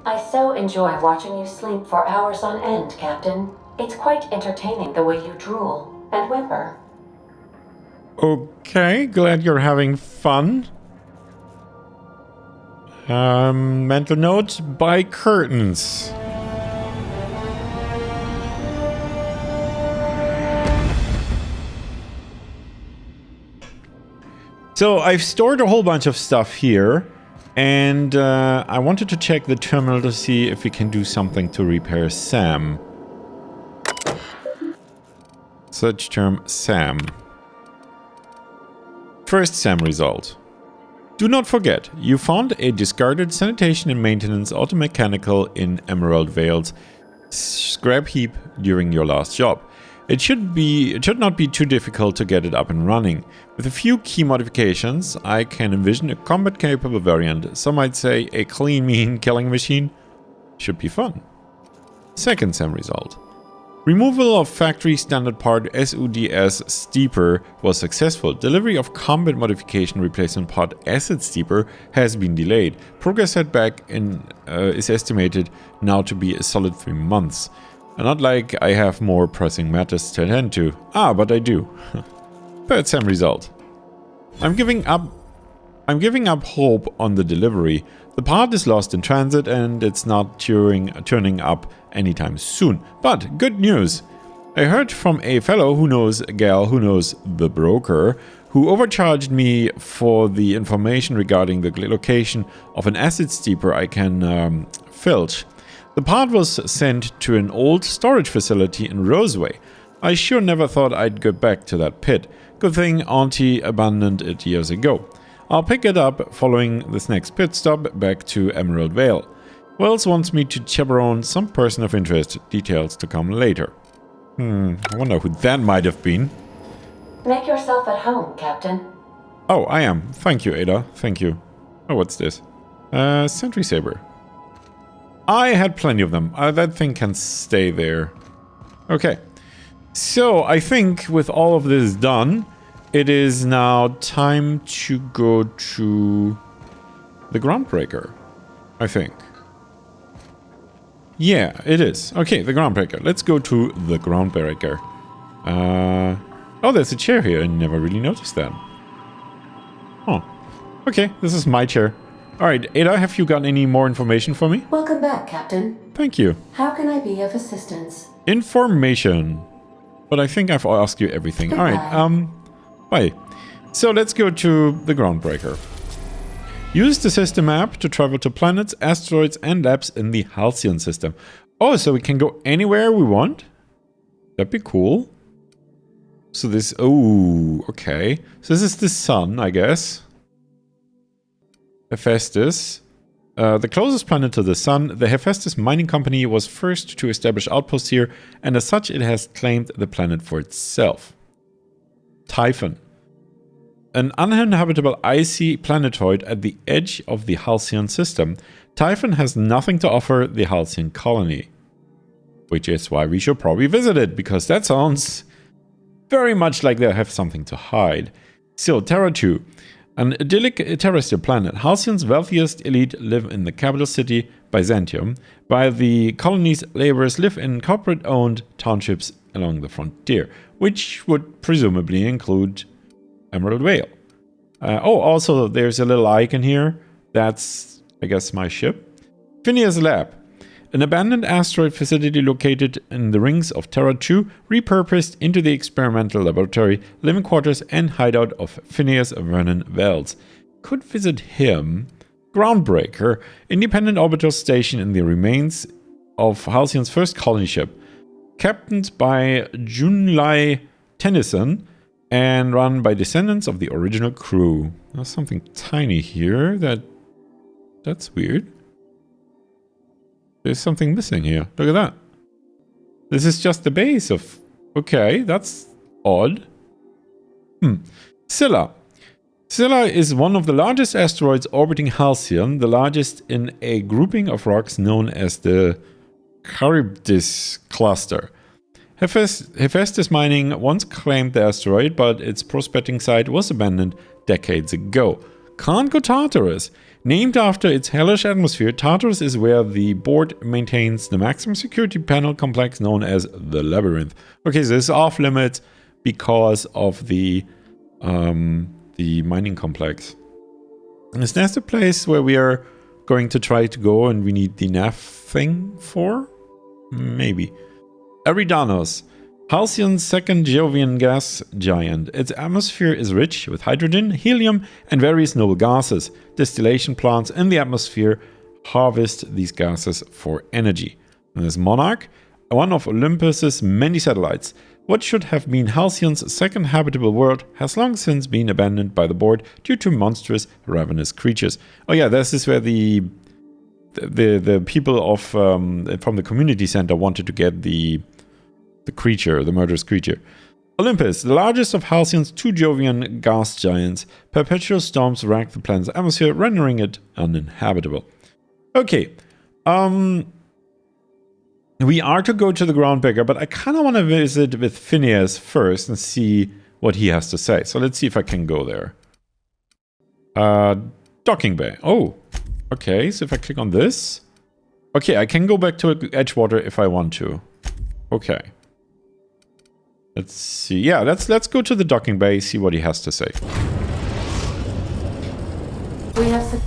I so enjoy watching you sleep for hours on end, Captain. It's quite entertaining the way you drool and whimper. Okay, glad you're having fun. Mental note, buy curtains. So I've stored a whole bunch of stuff here, and I wanted to check the terminal to see if we can do something to repair Sam. Search term Sam. First Sam result. Do not forget, you found a discarded sanitation and maintenance automechanical in Emerald Vale's scrap heap during your last job. It should not be too difficult to get it up and running. With a few key modifications, I can envision a combat-capable variant. Some might say a clean, mean killing machine. Should be fun. Second SAM result. Removal of factory standard part SUDS Steeper was successful. Delivery of combat modification replacement part Acid Steeper has been delayed. Progress setback is estimated now to be a solid 3 months. Not like I have more pressing matters to attend to. But I do. Third SAM result. I'm giving up hope on the delivery. The part is lost in transit and it's not turning up anytime soon. But good news. I heard from a fellow who knows a gal who knows the broker, who overcharged me for the information regarding the location of an acid steeper I can filch. The part was sent to an old storage facility in Roseway. I sure never thought I'd go back to that pit. Good thing Auntie abandoned it years ago. I'll pick it up following this next pit stop back to Emerald Vale. Wells wants me to chaperone some person of interest. Details to come later. I wonder who that might have been. Make yourself at home, Captain. Oh, I am. Thank you, Ada. Thank you. Oh, what's this? Sentry Saber. I had plenty of them. That thing can stay there. Okay. So, I think with all of this done, it is now time to go to the Groundbreaker. I think. Yeah, it is. Okay, the Groundbreaker. Let's go to the Groundbreaker. Oh, there's a chair here. I never really noticed that. Oh. Okay, this is my chair. Alright, Ada, have you got any more information for me? Welcome back, Captain. Thank you. How can I be of assistance? Information. But I think I've asked you everything. Alright, bye. So let's go to the Groundbreaker. Use the system map to travel to planets, asteroids, and labs in the Halcyon system. Oh, so we can go anywhere we want? That'd be cool. So this... Oh, okay. So this is the sun, I guess. Hephaestus. The closest planet to the sun, the Hephaestus Mining Company was first to establish outposts here, and as such it has claimed the planet for itself. Typhon. An uninhabitable icy planetoid at the edge of the Halcyon system, Typhon has nothing to offer the Halcyon colony. Which is why we should probably visit it, because that sounds very much like they have something to hide. So, Terra 2. An idyllic terrestrial planet, Halcyon's wealthiest elite live in the capital city, Byzantium, while the colony's laborers live in corporate-owned townships along the frontier, which would presumably include Emerald Vale. Also, there's a little icon here. That's, I guess, my ship. Phineas Lab. An abandoned asteroid facility located in the rings of Terra 2, repurposed into the experimental laboratory, living quarters, and hideout of Phineas Vernon Wells. Could visit him. Groundbreaker, independent orbital station in the remains of Halcyon's first colony ship. Captained by Junlai Tennyson and run by descendants of the original crew. There's something tiny here that's weird. There's something missing here. Look at that. This is just the base of... Okay, that's odd. Scylla. Scylla is one of the largest asteroids orbiting Halcyon, the largest in a grouping of rocks known as the Charybdis cluster. Hephaestus Mining once claimed the asteroid, but its prospecting site was abandoned decades ago. Can't go Tartarus. Named after its hellish atmosphere, Tartarus is where the board maintains the maximum security panel complex known as the Labyrinth. Okay, so this is off limits because of the mining complex. And is that the place where we are going to try to go and we need the nav thing for? Maybe. Eridanos. Halcyon's second Jovian gas giant. Its atmosphere is rich with hydrogen, helium, and various noble gases. Distillation plants in the atmosphere harvest these gases for energy. And this Monarch, one of Olympus's many satellites. What should have been Halcyon's second habitable world has long since been abandoned by the board due to monstrous, ravenous creatures. Oh yeah, this is where the people of from the community center wanted to get the creature, the murderous creature. Olympus, the largest of Halcyon's 2 Jovian gas giants. Perpetual storms rack the planet's atmosphere, rendering it uninhabitable. Okay. We are to go to the Groundbreaker, but I kind of want to visit with Phineas first and see what he has to say. So let's see if I can go there. Docking bay. Oh, okay. So if I click on this. Okay, I can go back to Edgewater if I want to. Okay. Let's see. Yeah, let's go to the docking bay, see what he has to say. We have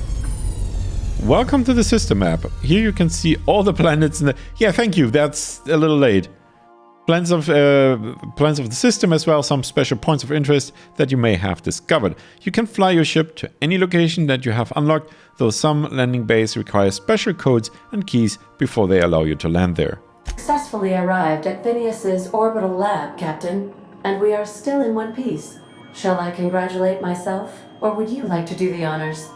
Welcome to the system map. Here you can see all the planets in the... Yeah, thank you. That's a little late. Plans of the system as well, some special points of interest that you may have discovered. You can fly your ship to any location that you have unlocked, though some landing bays require special codes and keys before they allow you to land there. successfully arrived at Phineas's orbital lab, Captain, and we are still in one piece. Shall I congratulate myself, or would you like to do the honors?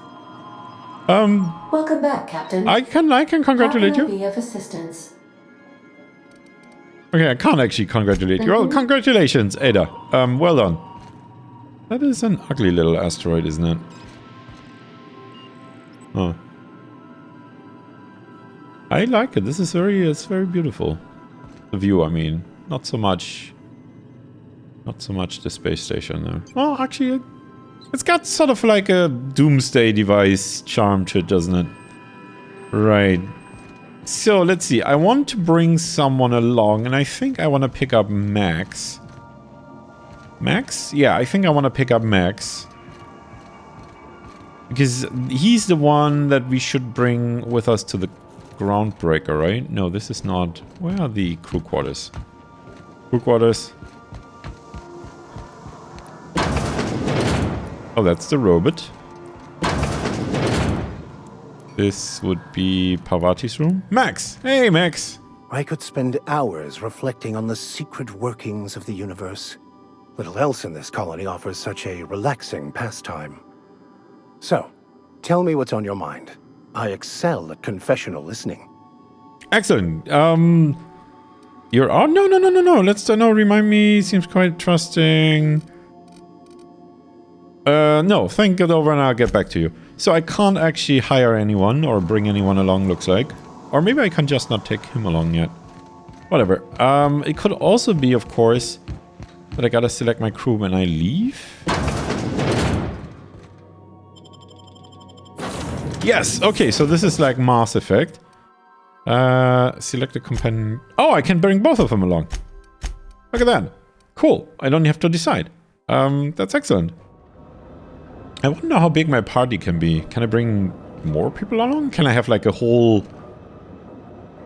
Welcome back, Captain. I can congratulate you. How can I be of assistance? Okay, I can't actually congratulate you. Well, congratulations, Ada. Well done. That is an ugly little asteroid, isn't it? Huh. I like it. This is it's very beautiful. The view, I mean. Not so much the space station there. Well, actually, it's got sort of like a doomsday device charm to it, doesn't it? Right. So, let's see. I want to bring someone along, and I think I want to pick up Max. Max? Yeah, I think I want to pick up Max. Because he's the one that we should bring with us to the Groundbreaker, right? No, this is not... Where are the crew quarters? Crew quarters. Oh, that's the robot. This would be Parvati's room. Max! Hey, Max! I could spend hours reflecting on the secret workings of the universe. Little else in this colony offers such a relaxing pastime. So, tell me what's on your mind. I excel at confessional listening. Excellent. You're... Oh, no. No, remind me. Seems quite trusting. No, think it over and I'll get back to you. So I can't actually hire anyone or bring anyone along, looks like. Or maybe I can just not take him along yet. Whatever. It could also be, of course, that I gotta select my crew when I leave. Yes, okay, so this is like Mass Effect. Select a companion. Oh, I can bring both of them along. Look at that. Cool, I don't have to decide. That's excellent. I wonder how big my party can be. Can I bring more people along? Can I have like a whole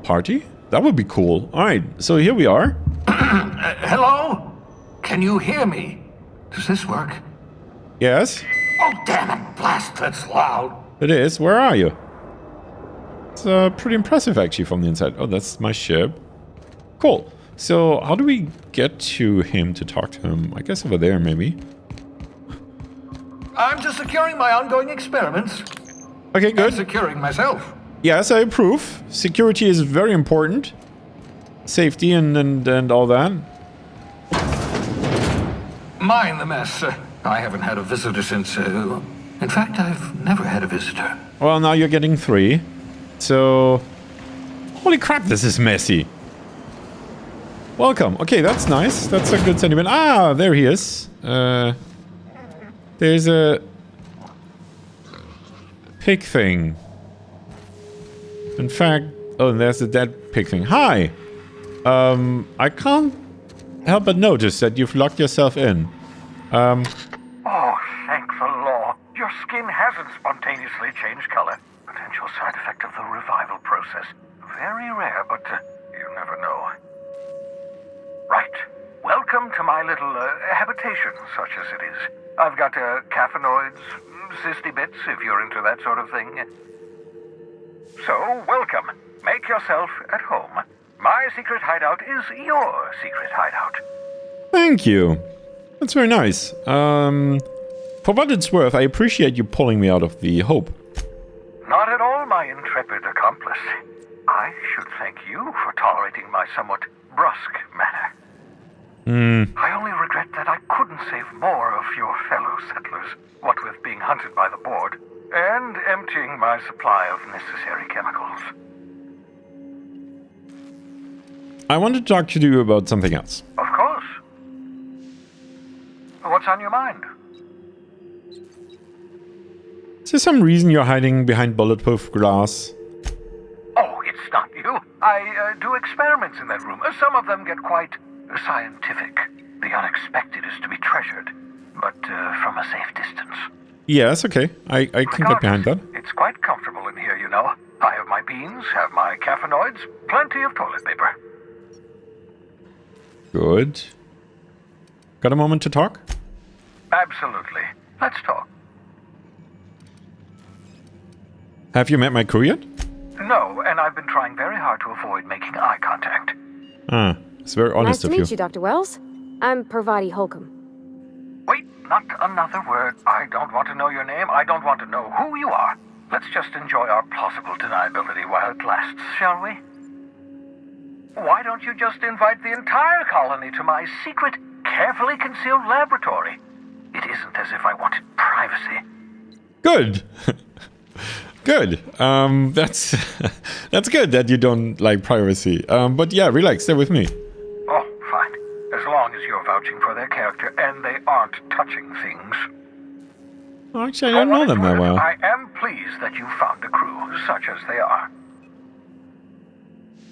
party? That would be cool. Alright, so here we are. Hello? Can you hear me? Does this work? Yes, Oh, damn it, blast, that's loud. it is. Where are you? It's pretty impressive actually from the inside. Oh, that's my ship. Cool. So how do we get to him to talk to him? I guess over there maybe. I'm just securing my ongoing experiments. Okay, And good. securing myself. Yes, I approve. Security is very important. Safety and all that. Mind the mess. I haven't had a visitor since... in fact, I've never had a visitor. Well, now you're getting 3. So... Holy crap, this is messy. Welcome. Okay, that's nice. That's a good sentiment. Ah, there he is. There's a... pig thing. In fact, oh, and there's the dead pig thing. Hi! I can't help but notice that you've locked yourself in. Oh, thank the law. Your skin hasn't spontaneously changed color. Potential side effect of the revival process. Very rare, but you never know. Right. Welcome to my little habitation, such as it is. I've got caffeinoids, cysty bits, if you're into that sort of thing. So, welcome. Make yourself at home. My secret hideout is your secret hideout. Thank you. That's very nice. For what it's worth, I appreciate you pulling me out of the Hope. Not at all, my intrepid accomplice. I should thank you for tolerating my somewhat brusque manner. I only regret that I couldn't save more of your fellow settlers, what with being hunted by the board, and emptying my supply of necessary chemicals. I want to talk to you about something else. Of course. What's on your mind? Is there some reason you're hiding behind bulletproof glass? Oh, it's not you. I do experiments in that room. Some of them get quite scientific. The unexpected is to be treasured, but from a safe distance. Yes, okay. I can get behind that. It's quite comfortable in here, you know. I have my beans, have my caffeinoids, plenty of toilet paper. Good. Got a moment to talk? Absolutely. Let's talk. Have you met my crew yet? No, and I've been trying very hard to avoid making eye contact. Ah, it's very honest of you. Nice to meet you, Dr. Wells. I'm Parvati Holcomb. Wait, not another word. I don't want to know your name. I don't want to know who you are. Let's just enjoy our plausible deniability while it lasts, shall we? Why don't you just invite the entire colony to my secret, carefully concealed laboratory? It isn't as if I wanted privacy. Good. Good. That's that's good that you don't like privacy. But yeah, relax. Stay with me. Oh, fine. As long as you're vouching for their character and they aren't touching things. Actually, I don't know them that well. I am pleased that you found a crew, such as they are.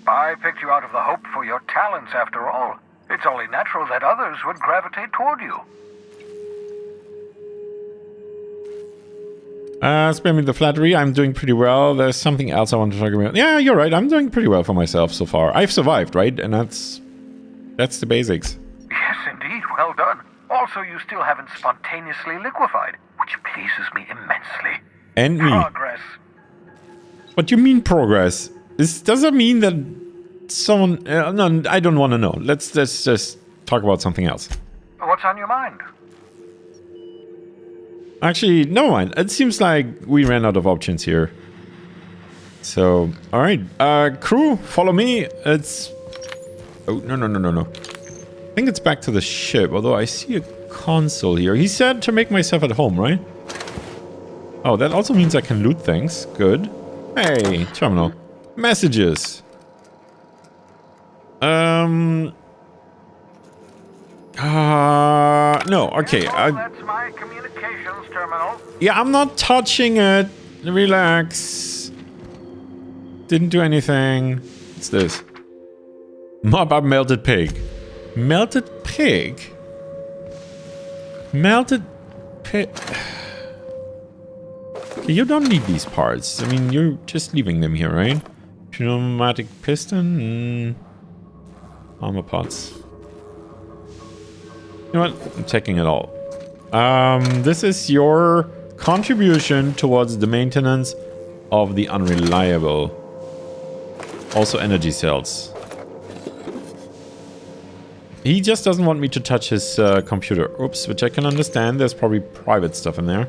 I picked you out of the Hope for your talents, after all. It's only natural that others would gravitate toward you. Spare me the flattery. I'm doing pretty well. There's something else I want to talk about. Yeah, you're right. I'm doing pretty well for myself so far. I've survived, right? And that's the basics. Yes, indeed. Well done. Also, you still haven't spontaneously liquefied, which pleases me immensely. And me. Progress. What do you mean progress? Does that mean that someone... no, I don't want to know. Let's just talk about something else. What's on your mind? Actually, never mind. It seems like we ran out of options here. So, alright. Crew, follow me. It's... Oh, no. I think it's back to the ship, although I see a console here. He said to make myself at home, right? Oh, that also means I can loot things. Good. Hey, terminal. Messages. No, okay. That's my communications terminal. Yeah, I'm not touching it. Relax. Didn't do anything. What's this? Mob up melted pig. Melted pig? Melted pig... Okay, you don't need these parts. I mean, you're just leaving them here, right? Pneumatic piston? Armor parts. You know what? I'm checking it all. This is your contribution towards the maintenance of the unreliable. Also energy cells. He just doesn't want me to touch his computer. Oops, which I can understand. There's probably private stuff in there.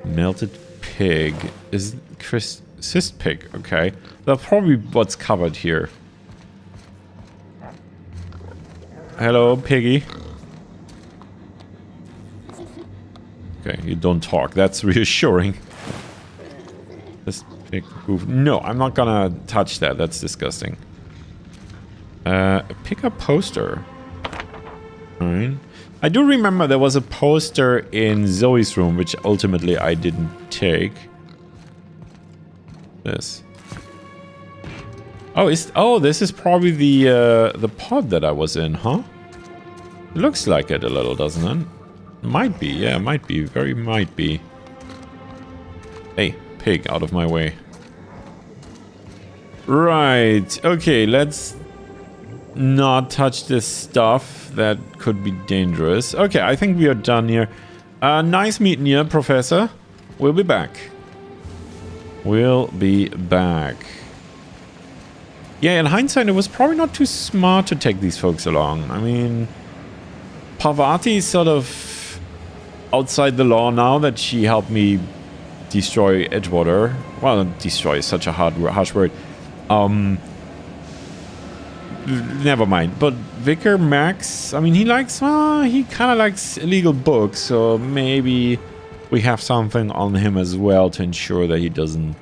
Melted pig. Is cyst pig. Okay. That's probably what's covered here. Hello, piggy. Okay, you don't talk. That's reassuring. This big goof. No, I'm not gonna touch that. That's disgusting. Pick a poster. Alright. I do remember there was a poster in Zoe's room, which ultimately I didn't take this. Oh, this is probably the pod that I was in, huh? Looks like it a little, doesn't it? Might be, yeah, might be, very might be. Hey, pig, out of my way. Right, okay, let's not touch this stuff. That could be dangerous. Okay, I think we are done here. Nice meeting you, Professor. We'll be back. We'll be back. Yeah, in hindsight, it was probably not too smart to take these folks along. I mean, Parvati is sort of outside the law now that she helped me destroy Edgewater. Well, destroy is such a harsh word. Never mind. But Vicar Max, I mean, he kind of likes illegal books, so maybe we have something on him as well to ensure that he doesn't,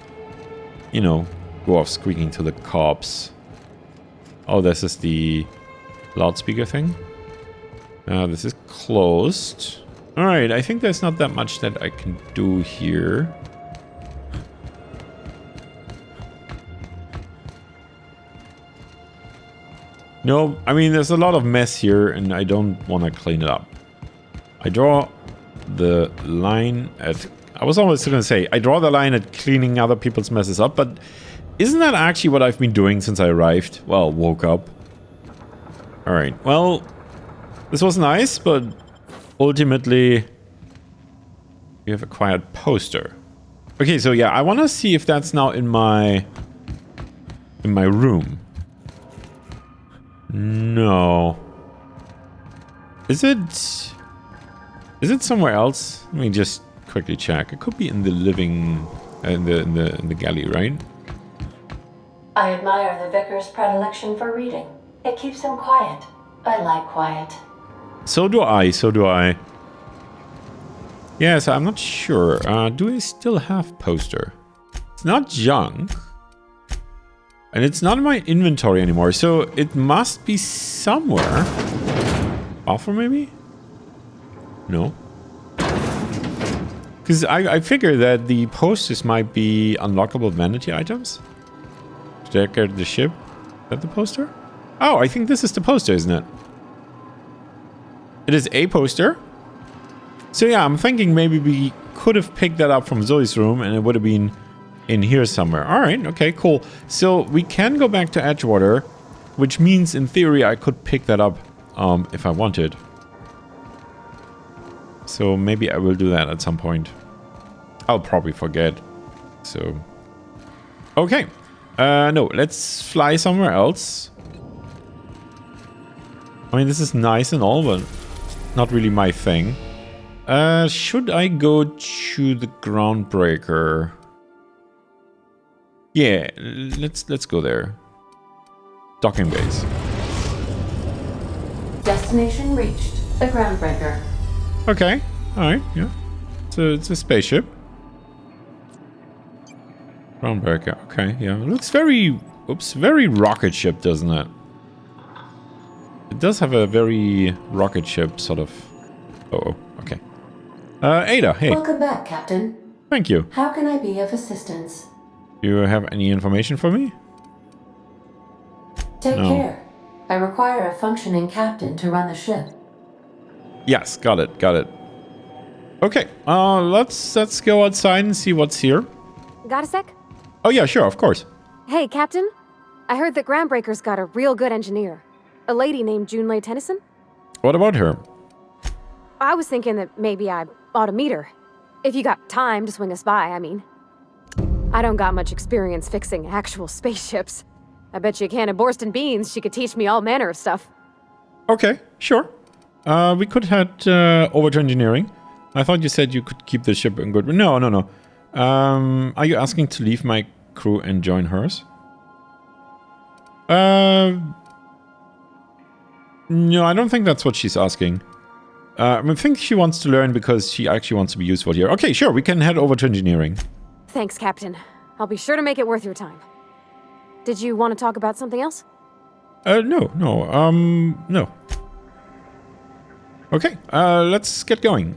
you know, go off squeaking to the cops. Oh, this is the loudspeaker thing. This is closed. Alright, I think there's not that much that I can do here. No, I mean, there's a lot of mess here, and I don't want to clean it up. I draw the line at... I was always going to say, I draw the line at cleaning other people's messes up, but isn't that actually what I've been doing since I arrived? Well, woke up. Alright, well, this was nice, but ultimately, we have acquired poster. Okay, so yeah, I want to see if that's now in my room. No. Is it somewhere else? Let me just quickly check. It could be in the living, in the galley, right? I admire the vicar's predilection for reading. It keeps him quiet. I like quiet. So do I, so do I. Yes, I'm not sure. Do I still have poster? It's not junk. And it's not in my inventory anymore, so it must be somewhere. Offer, maybe? No. Because I figure that the posters might be unlockable vanity items. Check out the ship. Is that the poster? Oh, I think this is the poster, isn't it? It is a poster. So yeah, I'm thinking maybe we could have picked that up from Zoe's room and it would have been in here somewhere. Alright, okay, cool. So we can go back to Edgewater, which means in theory I could pick that up if I wanted. So maybe I will do that at some point. I'll probably forget. So... Okay. No, let's fly somewhere else. I mean, this is nice and all, but not really my thing. Should I go to the Groundbreaker? Yeah, let's go there. Docking base. Destination reached. The Groundbreaker. Okay, alright, yeah. So it's a spaceship. Groundbreaker, okay, yeah. It looks very, very rocket ship, doesn't it? It does have a very rocket ship sort of... Uh-oh, okay. Ada, hey. Welcome back, Captain. Thank you. How can I be of assistance? Do you have any information for me? Take care. I require a functioning captain to run the ship. Yes, got it, got it. Okay, let's go outside and see what's here. Got a sec? Oh yeah, sure, of course. Hey, Captain. I heard that Groundbreaker's got a real good engineer. A lady named Junlei Tennyson. What about her? I was thinking that maybe I ought to meet her. If you got time to swing us by, I mean. I don't got much experience fixing actual spaceships. I bet you a can of Borston beans she could teach me all manner of stuff. Okay, sure. We could head over to engineering. I thought you said you could keep the ship in good... No. Are you asking to leave my crew and join hers? No, I don't think that's what she's asking. I think she wants to learn because she actually wants to be useful here. Okay, sure, we can head over to engineering. Thanks, Captain. I'll be sure to make it worth your time. Did you want to talk about something else? No. Okay, let's get going.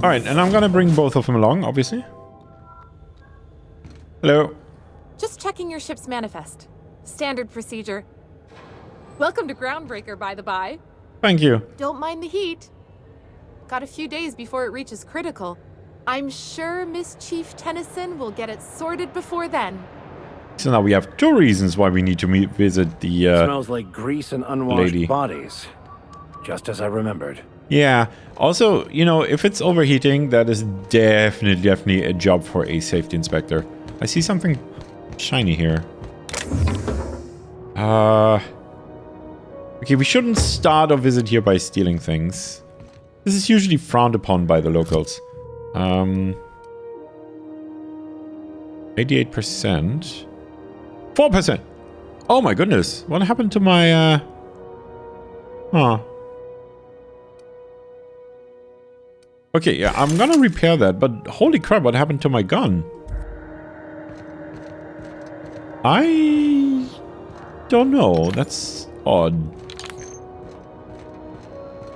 Alright, and I'm gonna bring both of them along, obviously. Hello. Just checking your ship's manifest. Standard procedure. Welcome to Groundbreaker, by the by. Thank you. Don't mind the heat. Got a few days before it reaches critical. I'm sure Miss Chief Tennyson will get it sorted before then. So now we have 2 reasons why we need to visit the Smells like grease and unwashed lady. bodies. Just as I remembered. Yeah. Also, you know, if it's overheating, that is definitely a job for a safety inspector. I see something shiny here. Okay, we shouldn't start our visit here by stealing things. This is usually frowned upon by the locals. 88%. 4%! Oh my goodness. What happened to my, Okay, yeah, I'm gonna repair that, but holy crap, what happened to my gun? I don't know. That's odd.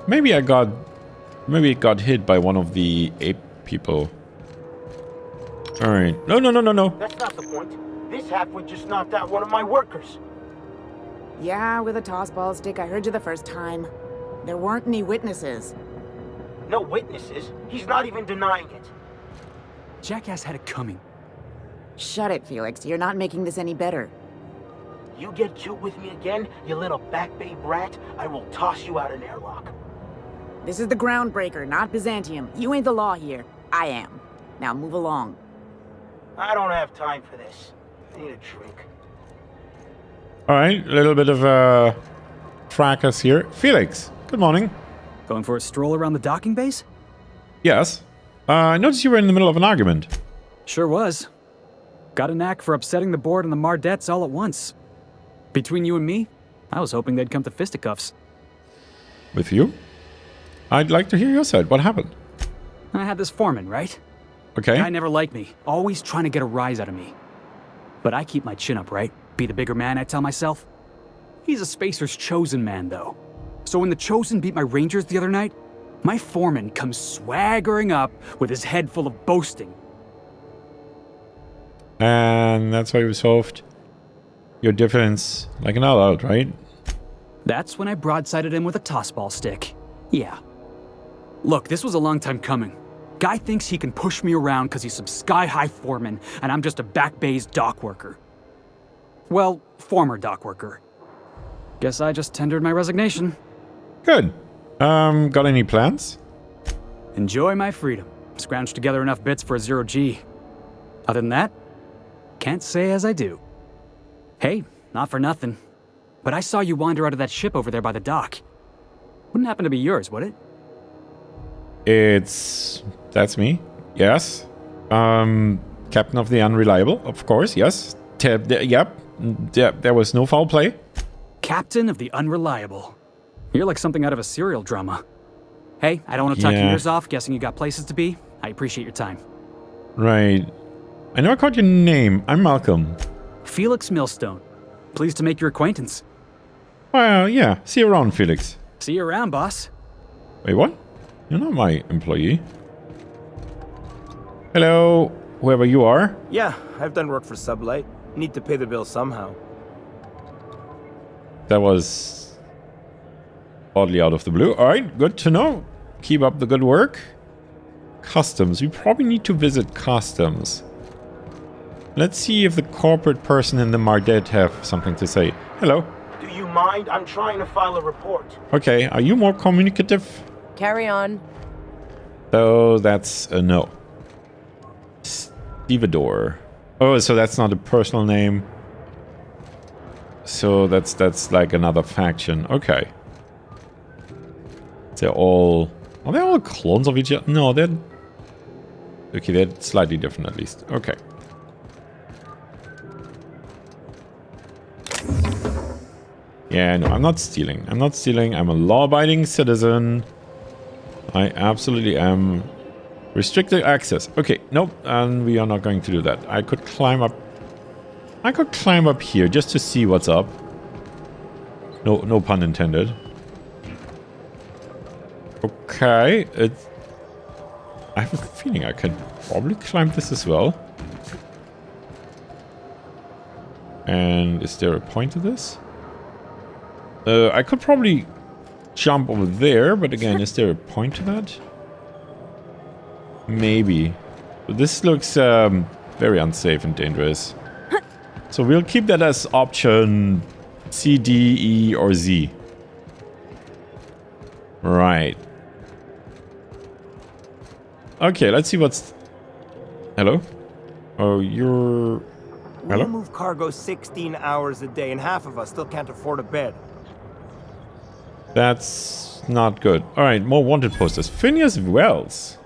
Maybe it got hit by one of the ape people. Alright. No. That's not the point. This halfwit just knocked out one of my workers. Yeah, with a tossball stick. I heard you the first time. There weren't any witnesses. No witnesses. He's not even denying it. Jackass had it coming. Shut it, Felix. You're not making this any better. You get cute with me again, you little back bay brat, I will toss you out an airlock. This is the Groundbreaker, not Byzantium. You ain't the law here. I am. Now move along. I don't have time for this. I need a drink. Alright, a little bit of a fracas here. Felix, good morning. Going for a stroll around the docking base? Yes. I noticed you were in the middle of an argument. Sure was. Got a knack for upsetting the board and the Mardettes all at once. Between you and me, I was hoping they'd come to fisticuffs. With you? I'd like to hear your side. What happened? I had this foreman, right? Okay. Guy never liked me, always trying to get a rise out of me. But I keep my chin up, right? Be the bigger man, I tell myself. He's a Spacer's chosen man, though. So when the Chosen beat my Rangers the other night, my foreman comes swaggering up with his head full of boasting. And that's why you solved your difference like an all-out, right? That's when I broadsided him with a tossball stick. Yeah. Look, this was a long time coming. Guy thinks he can push me around because he's some sky-high foreman, and I'm just a back bay's dock worker. Well, former dock worker. Guess I just tendered my resignation. Good. Got any plans? Enjoy my freedom. Scrounged together enough bits for a 0G. Other than that, can't say as I do. Hey, not for nothing, but I saw you wander out of that ship over there by the dock. Wouldn't happen to be yours, would it? That's me. Yes. Captain of the Unreliable, of course, yes. Yep. There was no foul play. Captain of the Unreliable. You're like something out of a serial drama. Hey, I don't want to talk your ears off, guessing you got places to be. I appreciate your time. Right. I never caught your name. I'm Malcom. Felix Millstone. Pleased to make your acquaintance. Well, yeah. See you around, Felix. See you around, boss. Wait, what? You're not my employee. Hello, whoever you are. Yeah, I've done work for Sublight. Need to pay the bill somehow. That was oddly out of the blue. Alright, good to know. Keep up the good work. Customs. We probably need to visit customs. Let's see if the corporate person in the Mardet have something to say. Hello. Do you mind? I'm trying to file a report. Okay, are you more communicative? Carry on. So that's a no. Stevedore. Oh, so that's not a personal name. So that's like another faction. Okay. Are they all clones of each other? No, they're... Okay, they're slightly different at least. Okay. Yeah, no, I'm not stealing. I'm not stealing. I'm a law-abiding citizen. I absolutely am. Restricted access. Okay, nope, and we are not going to do that. I could climb up. I could climb up here just to see what's up. No pun intended. Okay, I have a feeling I can probably climb this as well. And is there a point to this? I could probably jump over there, but again, is there a point to that? Maybe. But this looks very unsafe and dangerous. So we'll keep that as option C, D, E, or Z. Right. Okay, let's see what's... Hello? Oh, you're... Hello? We move cargo 16 hours a day, and half of us still can't afford a bed. That's not good. Alright, more wanted posters. Phineas Wells.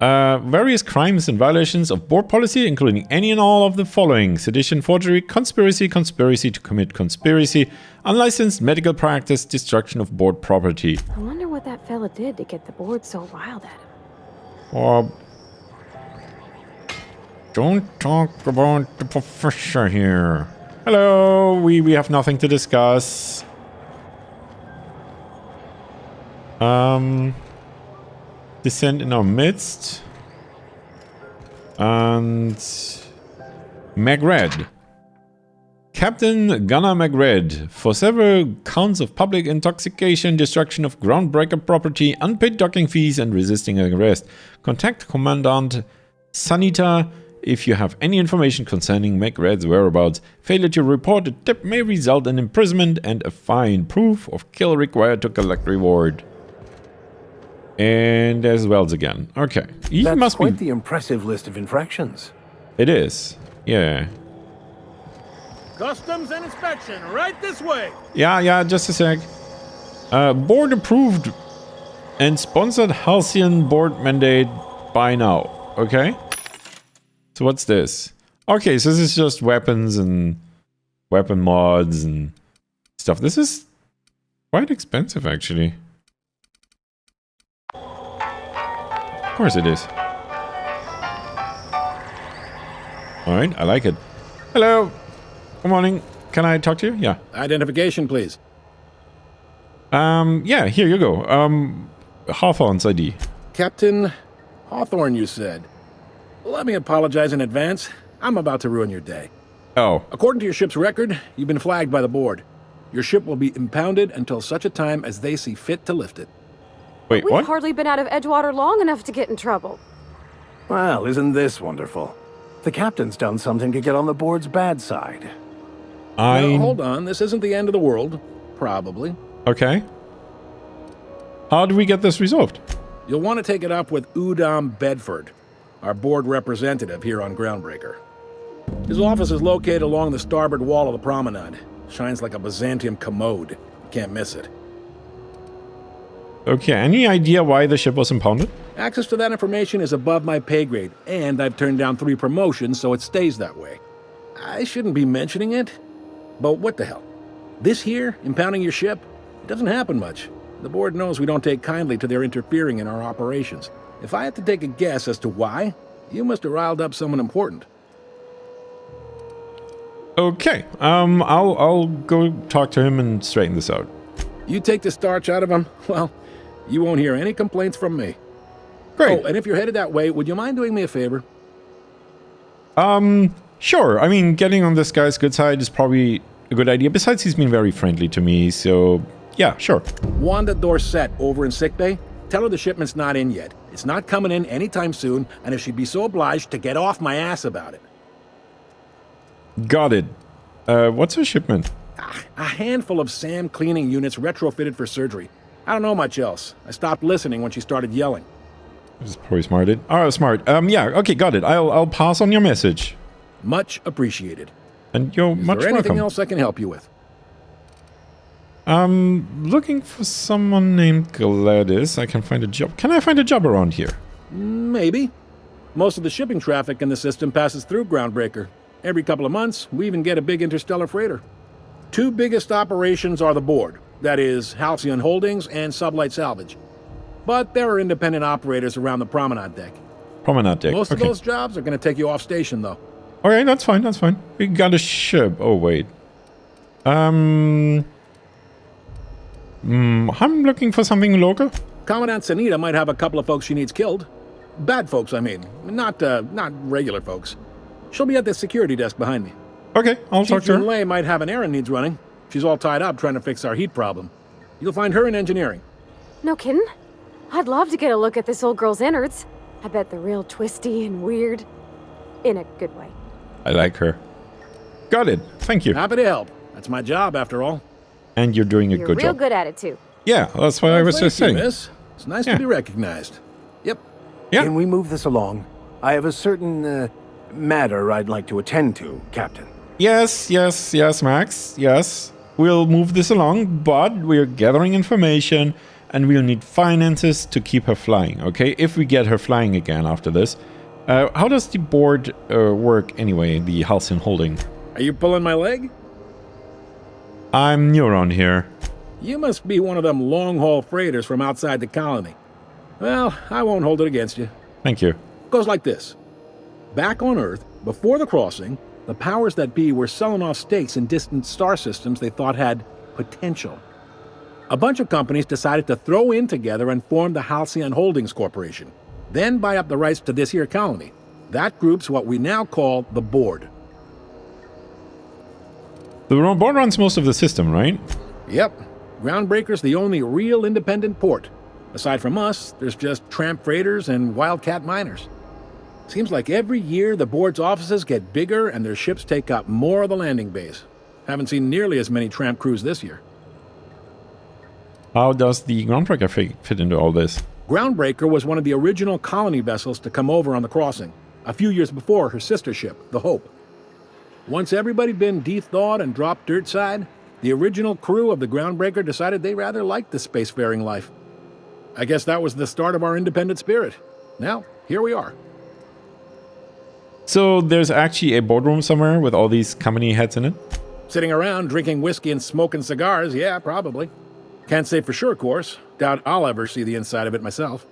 Various crimes and violations of board policy, including any and all of the following: sedition, forgery, conspiracy, conspiracy to commit conspiracy, unlicensed medical practice, destruction of board property. I wonder what that fella did to get the board so riled at him. Don't talk about the professor here. Hello, we have nothing to discuss. Descent in our midst. And Magred. Captain Gunnar Magred, for several counts of public intoxication, destruction of Groundbreaker property, unpaid docking fees, and resisting arrest. Contact Commandant Sanita if you have any information concerning Magred's whereabouts. Failure to report a tip may result in imprisonment and a fine. Proof of kill required to collect reward. And there's Wells again. Okay. He That's must quite be... the impressive list of infractions. It is. Yeah. Customs and inspection, right this way. Yeah, just a sec. Board approved and sponsored Halcyon board mandate by now. Okay. So what's this? Okay, so this is just weapons and weapon mods and stuff. This is quite expensive, actually. Of course it is. Alright, I like it. Hello. Good morning. Can I talk to you? Yeah. Identification, please. Yeah, here you go. Hawthorne's ID. Captain Hawthorne, you said. Let me apologize in advance. I'm about to ruin your day. Oh. According to your ship's record, you've been flagged by the board. Your ship will be impounded until such a time as they see fit to lift it. Wait, We've what? hardly been out of Edgewater long enough to get in trouble. Well, isn't this wonderful? The captain's done something to get on the board's bad side. Now, hold on, this isn't the end of the world. Probably. Okay. How do we get this resolved? You'll want to take it up with Udom Bedford, our board representative here on Groundbreaker. His office is located along the starboard wall of the promenade. Shines like a Byzantium commode. You can't miss it. Okay, any idea why the ship was impounded? Access to that information is above my pay grade, and I've turned down 3 promotions, so it stays that way. I shouldn't be mentioning it, but what the hell? This here, impounding your ship, it doesn't happen much. The board knows we don't take kindly to their interfering in our operations. If I had to take a guess as to why, you must have riled up someone important. Okay, I'll go talk to him and straighten this out. You take the starch out of him, well, you won't hear any complaints from me. Great. Oh, and if you're headed that way, would you mind doing me a favor? Sure. I mean, getting on this guy's good side is probably a good idea. Besides, he's been very friendly to me, so yeah, sure. Wanda Dorset over in sickbay. Tell her the shipment's not in yet. It's not coming in anytime soon, and if she'd be so obliged to get off my ass about it. Got it. What's her shipment? A handful of SAM cleaning units retrofitted for surgery. I don't know much else. I stopped listening when she started yelling. This is probably smarted. Oh, smart. Yeah, okay, got it. I'll pass on your message. Much appreciated. And you're much welcome. Is there anything else I can help you with? Looking for someone named Gladys. I can find a job. Can I find a job around here? Maybe. Most of the shipping traffic in the system passes through Groundbreaker. Every couple of months, we even get a big interstellar freighter. 2 biggest operations are the board. That is, Halcyon Holdings and Sublight Salvage. But there are independent operators around the promenade deck. Promenade deck, Most of those jobs are going to take you off station, though. Okay, that's fine, that's fine. We got a ship. Oh, wait. I'm looking for something local. Commandant Sanita might have a couple of folks she needs killed. Bad folks, I mean. Not regular folks. She'll be at the security desk behind me. Okay, I'll talk to her. Lei might have an errand needs running. She's all tied up trying to fix our heat problem. You'll find her in engineering. No kidding? I'd love to get a look at this old girl's innards. I bet they're real twisty and weird. In a good way. I like her. Got it. Thank you. Happy to help. That's my job, after all. And you're doing a You're good real job. good at it, too. Yeah, that's what I was just saying. Miss. It's nice to be recognized. Yep. Yeah. Can we move this along? I have a certain matter I'd like to attend to, Captain. Yes, Max. Yes. We'll move this along, but we're gathering information and we'll need finances to keep her flying, okay? If we get her flying again after this. How does the board work anyway, the Halcyon Holding? Are you pulling my leg? I'm new around here. You must be one of them long-haul freighters from outside the colony. Well, I won't hold it against you. Thank you. Goes like this. Back on Earth, before the crossing, the powers that be were selling off stakes in distant star systems they thought had potential. A bunch of companies decided to throw in together and form the Halcyon Holdings Corporation, then buy up the rights to this here colony. That group's what we now call the Board. The board runs most of the system, right? Yep. Groundbreaker's the only real independent port. Aside from us, there's just tramp freighters and wildcat miners. Seems like every year the board's offices get bigger and their ships take up more of the landing base. Haven't seen nearly as many tramp crews this year. How does the Groundbreaker fit into all this? Groundbreaker was one of the original colony vessels to come over on the crossing, a few years before her sister ship, the Hope. Once everybody'd been de-thawed and dropped dirt side, the original crew of the Groundbreaker decided they rather liked the spacefaring life. I guess that was the start of our independent spirit. Now, here we are. So there's actually a boardroom somewhere with all these company heads in it? Sitting around drinking whiskey and smoking cigars, yeah, probably. Can't say for sure, of course. Doubt I'll ever see the inside of it myself.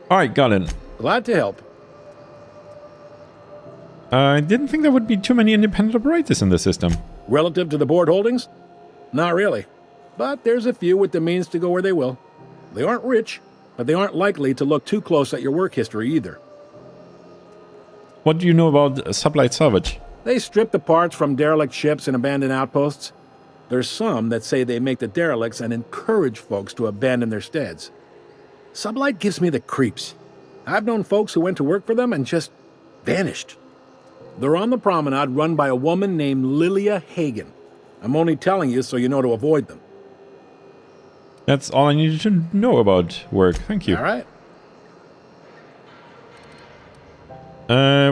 Alright, got it. Glad to help. I didn't think there would be too many independent operators in the system. Relative to the board holdings? Not really. But there's a few with the means to go where they will. They aren't rich, but they aren't likely to look too close at your work history either. What do you know about Sublight Salvage? They strip the parts from derelict ships and abandoned outposts. There's some that say they make the derelicts and encourage folks to abandon their steads. Sublight gives me the creeps. I've known folks who went to work for them and just vanished. They're on the promenade run by a woman named Lilia Hagen. I'm only telling you so you know to avoid them. That's all I needed to know about work. Thank you. All right.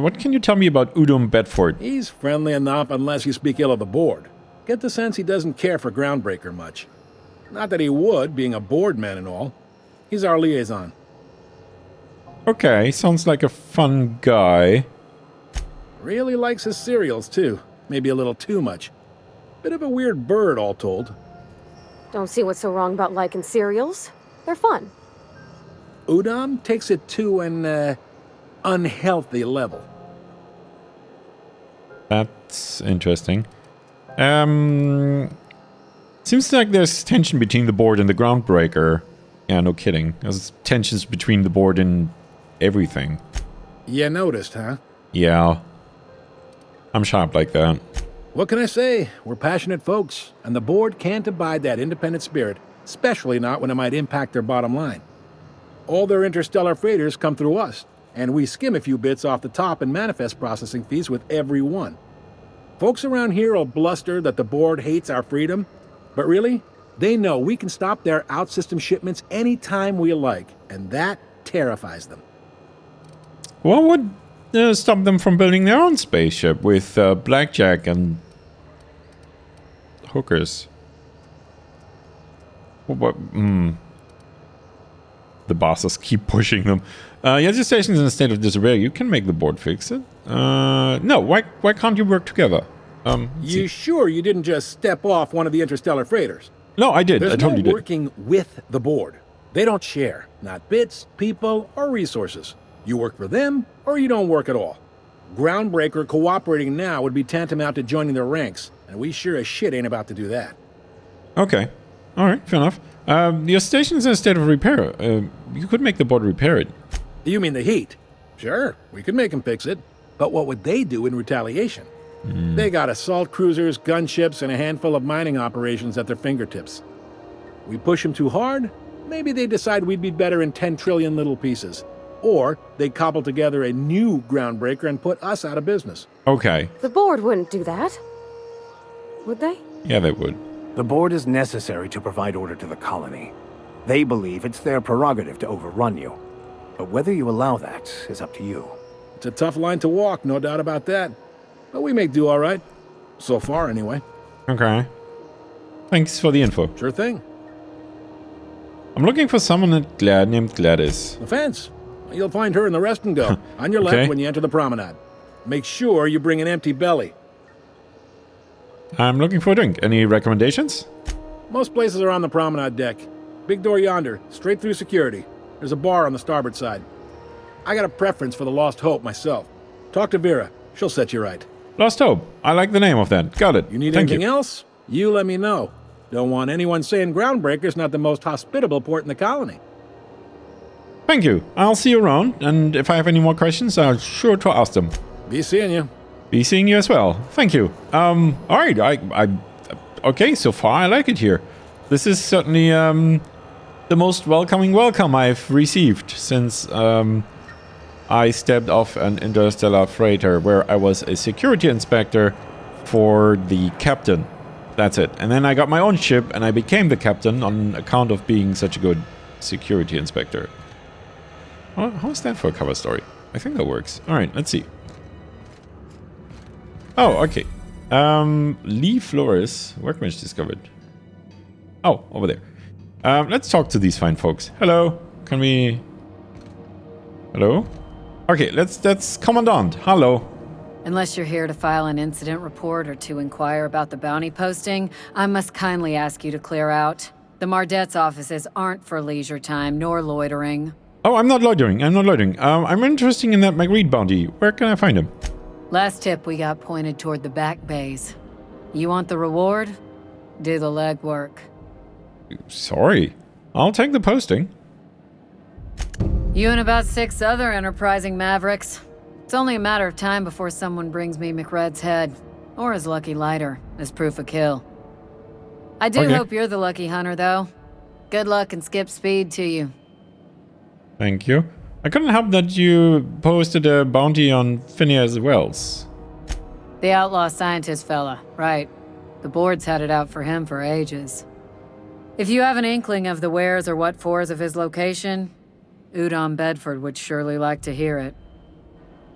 What can you tell me about Udom Bedford? He's friendly enough unless you speak ill of the board. Get the sense he doesn't care for Groundbreaker much. Not that he would, being a board man and all. He's our liaison. Okay, sounds like a fun guy. Really likes his cereals, too. Maybe a little too much. Bit of a weird bird, all told. Don't see what's so wrong about liking cereals. They're fun. Udom takes it to an, unhealthy level. That's interesting. Seems like there's tension between the board and the Groundbreaker. Yeah, no kidding. There's tensions between the board and everything. You noticed, huh? Yeah. I'm sharp like that. What can I say? We're passionate folks, and the board can't abide that independent spirit, especially not when it might impact their bottom line. All their interstellar freighters come through us, and we skim a few bits off the top in manifest processing fees with every one. Folks around here will bluster that the board hates our freedom, but really, they know we can stop their out-system shipments anytime we like, and that terrifies them. What would stop them from building their own spaceship with blackjack and hookers? What? The bosses keep pushing them. Your station's in a state of disarray. You can make the board fix it. No, why can't you work together? You sure you didn't just step off one of the interstellar freighters? No, I did. There's I totally no did. working with the board. They don't share, not bits, people, or resources. You work for them, or you don't work at all. Groundbreaker cooperating now would be tantamount to joining their ranks, and we sure as shit ain't about to do that. Okay. alright, fair enough. Your station's in a state of repair. You could make the board repair it. You mean the heat? Sure, we could make them fix it. But what would they do in retaliation? They got assault cruisers, gunships, and a handful of mining operations at their fingertips. We push them too hard, maybe they decide we'd be better in 10 trillion little pieces. Or they cobble together a new Groundbreaker and put us out of business. Okay. The board wouldn't do that. Would they? Yeah, they would. The board is necessary to provide order to the colony. They believe it's their prerogative to overrun you. But whether you allow that is up to you. It's a tough line to walk, no doubt about that. But we make do all right. So far, anyway. Okay. Thanks for the info. Sure thing. I'm looking for someone named Gladys. The fence. You'll find her in the rest and go. On your left when you enter the promenade. Make sure you bring an empty belly. I'm looking for a drink. Any recommendations? Most places are on the promenade deck. Big door yonder, straight through security. There's a bar on the starboard side. I got a preference for the Lost Hope myself. Talk to Vera. She'll set you right. Lost Hope. I like the name of that. Got it. You need Thank anything you. else? You let me know. Don't want anyone saying Groundbreaker's not the most hospitable port in the colony. Thank you. I'll see you around, and if I have any more questions, I'll sure to ask them. Be seeing you. Be seeing you as well. Thank you. All right. Okay, so far I like it here. This is certainly the most welcoming welcome I've received since I stepped off an interstellar freighter where I was a security inspector for the captain. That's it. And then I got my own ship and I became the captain on account of being such a good security inspector. How is that for a cover story? I think that works. All right, let's see. Oh, okay. Lee Flores, workbench discovered. Oh, over there. Let's talk to these fine folks. Hello. Can we... Hello? Okay, that's Commandant. Hello. Unless you're here to file an incident report or to inquire about the bounty posting, I must kindly ask you to clear out. The Mardet's offices aren't for leisure time nor loitering. Oh, I'm not loitering. I'm interested in that Magritte bounty. Where can I find him? Last tip we got pointed toward the back bays. You want the reward? Do the legwork. Sorry. I'll take the posting. You and about 6 other enterprising mavericks. It's only a matter of time before someone brings me McRed's head, or his lucky lighter, as proof of kill. I do hope you're the lucky hunter, though. Good luck and skip speed to you. Thank you. I couldn't help that you posted a bounty on Phineas Wells. The outlaw scientist fella, right. The board's had it out for him for ages. If you have an inkling of the wheres or what fors of his location, Udon Bedford would surely like to hear it.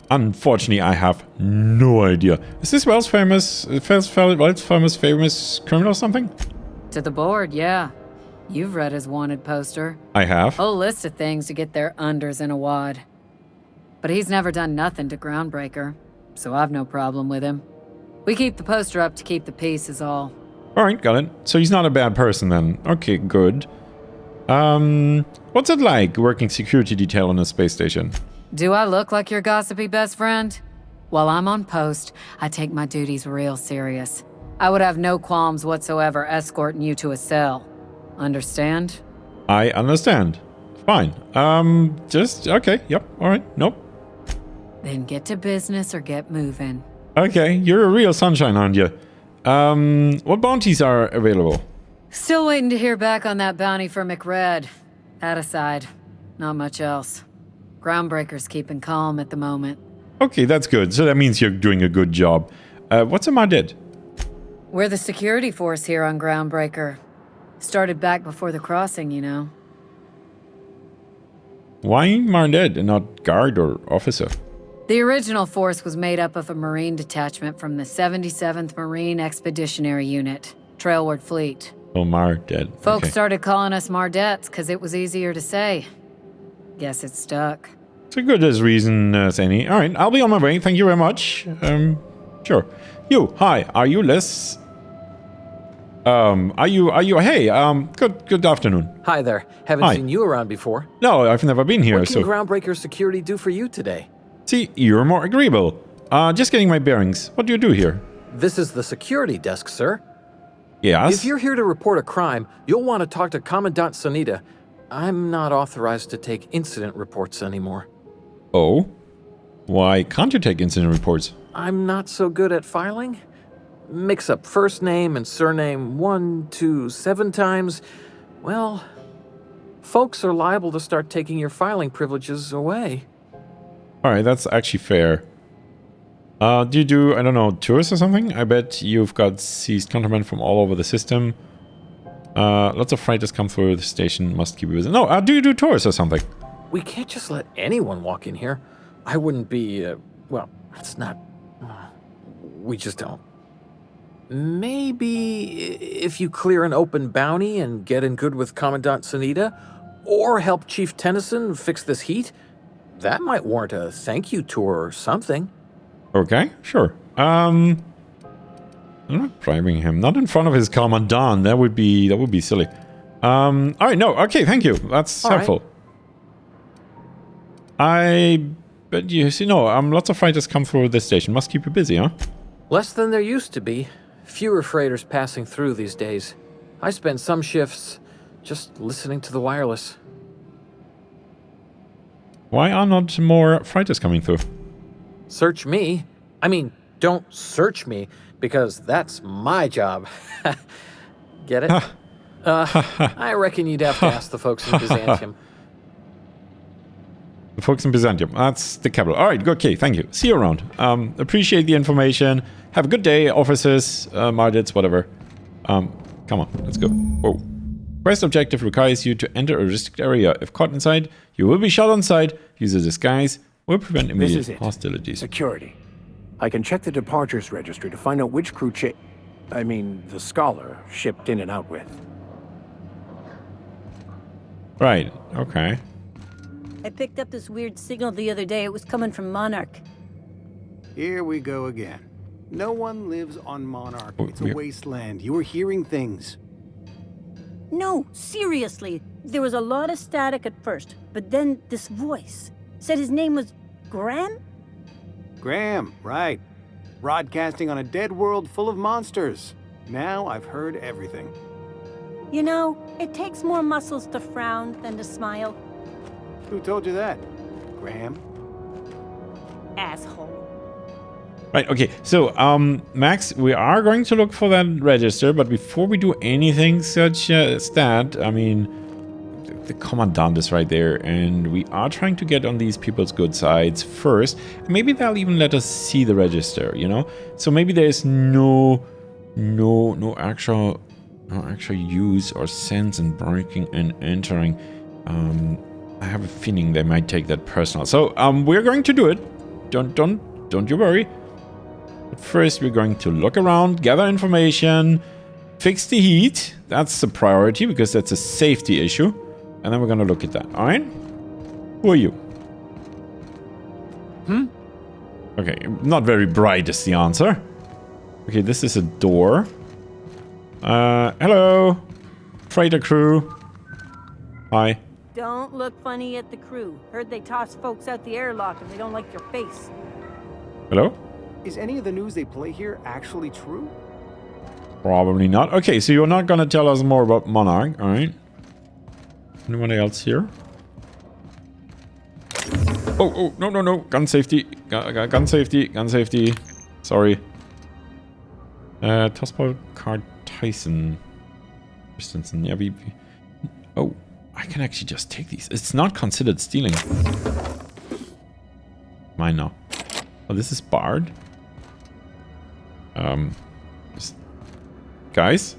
Unfortunately, I have no idea. Is this Wells' famous criminal or something? To the board, yeah. You've read his wanted poster. I have. Whole list of things to get their unders in a wad. But he's never done nothing to Groundbreaker, so I've no problem with him. We keep the poster up to keep the peace is all. Alright, got it. So he's not a bad person then. Okay, good. What's it like working security detail on a space station? Do I look like your gossipy best friend? While I'm on post, I take my duties real serious. I would have no qualms whatsoever escorting you to a cell. Understand? I understand. Fine. Okay, yep, alright, nope. Then get to business or get moving. Okay, you're a real sunshine, aren't you? What bounties are available? Still waiting to hear back on that bounty for McRed. That aside, not much else. Groundbreaker's keeping calm at the moment. Okay, that's good. So that means you're doing a good job. What's a Mardet? We're the security force here on Groundbreaker. Started back before the crossing, you know. Why Mardet and not guard or officer? The original force was made up of a Marine detachment from the 77th Marine Expeditionary Unit, Trailward Fleet. Oh, Mardet. Folks started calling us Mardets because it was easier to say. Guess it stuck. It's a good as reason as any. All right, I'll be on my way. Thank you very much. Sure. You, hi. Are you Les? Hey, good afternoon. Hi there. Haven't seen you around before. No, I've never been here, What can Groundbreaker Security do for you today? See, you're more agreeable. Just getting my bearings. What do you do here? This is the security desk, sir. Yes? If you're here to report a crime, you'll want to talk to Commandant Sunita. I'm not authorized to take incident reports anymore. Oh? Why can't you take incident reports? I'm not so good at filing. Mix up first name and surname 1, 2, 7 times. Well, folks are liable to start taking your filing privileges away. Alright, that's actually fair. Do you do, I don't know, tours or something? I bet you've got seized contraband from all over the system. Lots of freighters come through the station, must keep you busy. No, do you do tours or something? We can't just let anyone walk in here. I wouldn't be, well, it's not... we just don't. Maybe if you clear an open bounty and get in good with Commandant Sunita, or help Chief Tennyson fix this heat, that might warrant a thank you tour or something. Okay, sure. I'm not driving him. Not in front of his commandant. That would be silly. Alright, no, okay, thank you. That's helpful. But you see, no, lots of freighters come through this station. Must keep you busy, huh? Less than there used to be. Fewer freighters passing through these days. I spend some shifts just listening to the wireless. Why are not more freighters coming through? Search me. I mean, don't search me, because that's my job. Get it? I reckon you'd have to ask the folks in Byzantium. The folks in Byzantium. That's the capital. Alright, okay, thank you. See you around. Appreciate the information. Have a good day, officers, Mardits, whatever. Come on, let's go. Whoa. Quest objective requires you to enter a restricted area. If caught inside, you will be shot on sight. Use a disguise. Will prevent immediate hostilities. Security. I can check the departures registry to find out which crew the Scholar shipped in and out with. Right, okay. I picked up this weird signal the other day. It was coming from Monarch. Here we go again. No one lives on Monarch. It's a wasteland. You were hearing things. No, seriously. There was a lot of static at first, but then this voice said his name was Graham? Graham, right. Broadcasting on a dead world full of monsters. Now I've heard everything. You know, it takes more muscles to frown than to smile. Who told you that? Graham? Asshole. Right, okay. So, Max, we are going to look for that register, but before we do anything such as that, I mean, the commandant is right there, and we are trying to get on these people's good sides first. Maybe they'll even let us see the register, you know? So maybe there's no actual use or sense in breaking and entering. I have a feeling they might take that personal. So, we're going to do it. Don't you worry. But first, we're going to look around, gather information, fix the heat. That's the priority because that's a safety issue. And then we're going to look at that. All right? Who are you? Okay, not very bright is the answer. Okay, this is a door. Hello. Freighter crew. Hi. Don't look funny at the crew. Heard they toss folks out the airlock if they don't like your face. Hello? Is any of the news they play here actually true? Probably not. Okay, so you're not gonna tell us more about Monarch, alright? Anyone else here? Oh, no. Gun safety. Gun safety. Sorry. Tossball card Tyson. Christensen. Yeah, oh, I can actually just take these. It's not considered stealing. Mine now. Oh, this is Bard. Guys?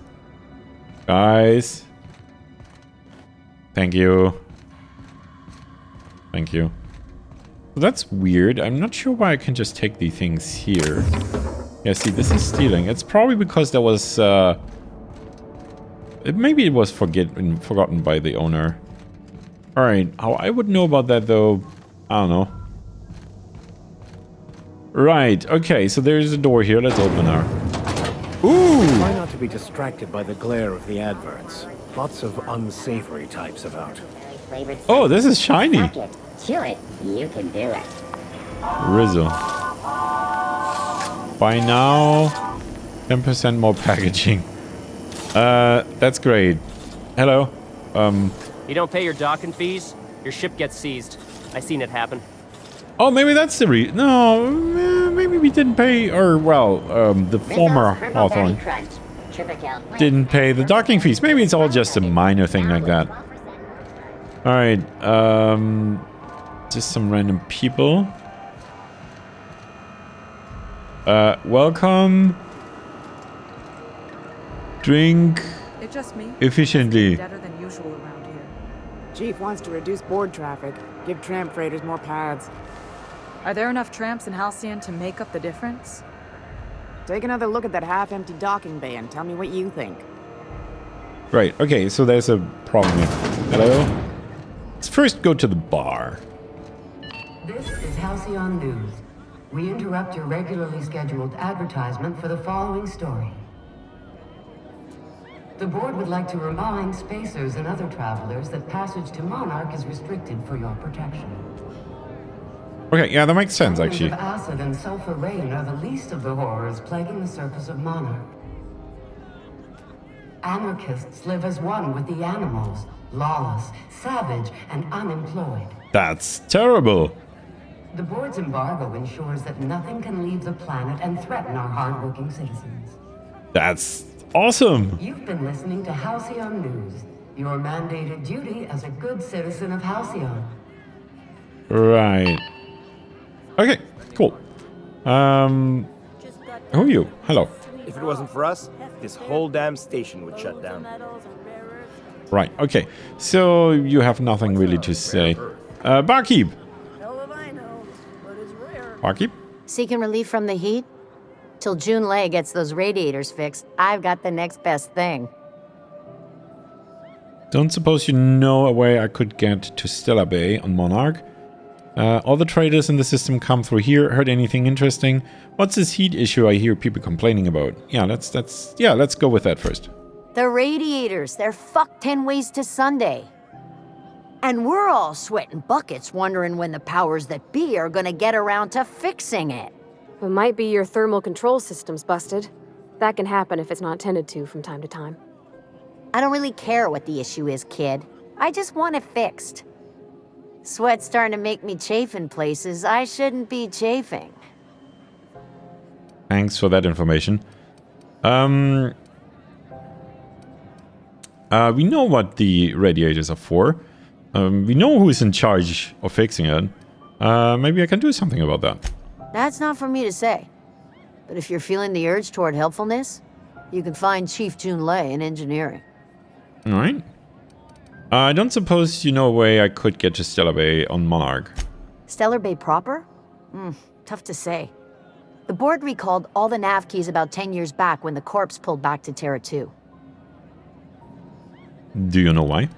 Thank you. So that's weird. I'm not sure why I can just take the things here. Yeah, see, this is stealing. It's probably because there was, maybe it was forgotten by the owner. Alright, how I would know about that, though, I don't know. Right, okay, so there's a door here. Let's open her. Ooh! Try not to be distracted by the glare of the adverts. Lots of unsavory types about. Oh, this is shiny. Chew it. You can do it. Rizzo. By now, 10% more packaging. That's great. Hello. You don't pay your docking fees, your ship gets seized. I seen it happen. Oh, maybe that's the reason. No, maybe we didn't pay, or well, the former Hawthorne didn't pay the docking fees. Maybe it's all just a minor thing like that. All right, just some random people. Welcome. Drink It's just me. efficiently. Better than usual around here. Chief wants to reduce board traffic, give tramp freighters more paths. Are there enough tramps in Halcyon to make up the difference? Take another look at that half-empty docking bay and tell me what you think. Right, okay, so there's a problem here. Hello? Let's first go to the bar. This is Halcyon News. We interrupt your regularly scheduled advertisement for the following story. The board would like to remind spacers and other travelers that passage to Monarch is restricted for your protection. Okay, yeah, that makes sense, actually. Of acid and sulfur rain are the least of the horrors plaguing the surface of Monarch. Anarchists live as one with the animals, lawless, savage, and unemployed. That's terrible. The board's embargo ensures that nothing can leave the planet and threaten our hardworking citizens. That's awesome. You've been listening to Halcyon News, your mandated duty as a good citizen of Halcyon. Right. Okay, cool. Who are you? Hello. If it wasn't for us, this whole damn station would shut down. Right, okay. So you have nothing really to say. Barkeep. Barkeep? Seeking relief from the heat? Till June Lay gets those radiators fixed, I've got the next best thing. Don't suppose you know a way I could get to Stellar Bay on Monarch? All the traders in the system come through here. Heard anything interesting? What's this heat issue I hear people complaining about? Yeah, let's go with that first. The radiators, they're fucked 10 ways to Sunday. And we're all sweating buckets wondering when the powers that be are gonna get around to fixing it. It might be your thermal control system's busted. That can happen if it's not tended to from time to time. I don't really care what the issue is, kid. I just want it fixed. Sweat's starting to make me chafe in places I shouldn't be chafing. Thanks for that information. We know what the radiators are for. We know who is in charge of fixing it. Maybe I can do something about that. That's not for me to say. But if you're feeling the urge toward helpfulness, you can find Chief June Lay in engineering. Alright. I don't suppose you know a way I could get to Stellar Bay on Monarch. Stellar Bay proper? Tough to say. The board recalled all the nav keys about 10 years back when the corpse pulled back to Terra 2. Do you know why?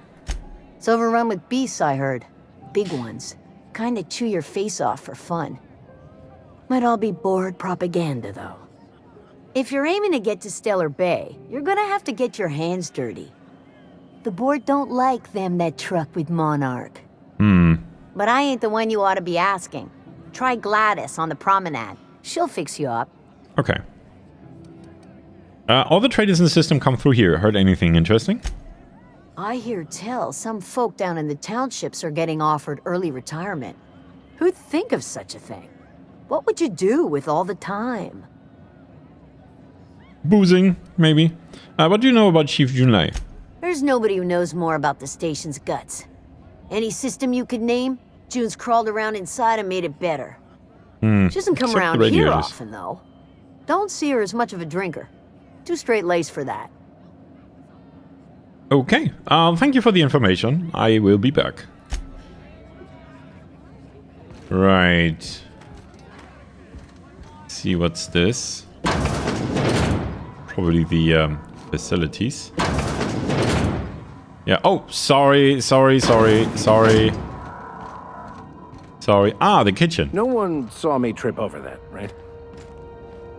It's overrun with beasts, I heard. Big ones. Kinda chew your face off for fun. Might all be board propaganda, though. If you're aiming to get to Stellar Bay, you're gonna have to get your hands dirty. The board don't like them that truck with Monarch. But I ain't the one you ought to be asking. Try Gladys on the promenade. She'll fix you up. Okay. All the traders in the system come through here. Heard anything interesting? I hear tell some folk down in the townships are getting offered early retirement. Who'd think of such a thing? What would you do with all the time? Boozing, maybe. What do you know about Chief June Lay? There's nobody who knows more about the station's guts. Any system you could name, June's crawled around inside and made it better. She doesn't come except around the here radiators. often, though. Don't see her as much of a drinker. Too straight-laced for that. Okay. Thank you for the information. I will be back. Right. See what's this? Probably the facilities. Yeah. Oh, sorry. Ah, the kitchen. No one saw me trip over that, right?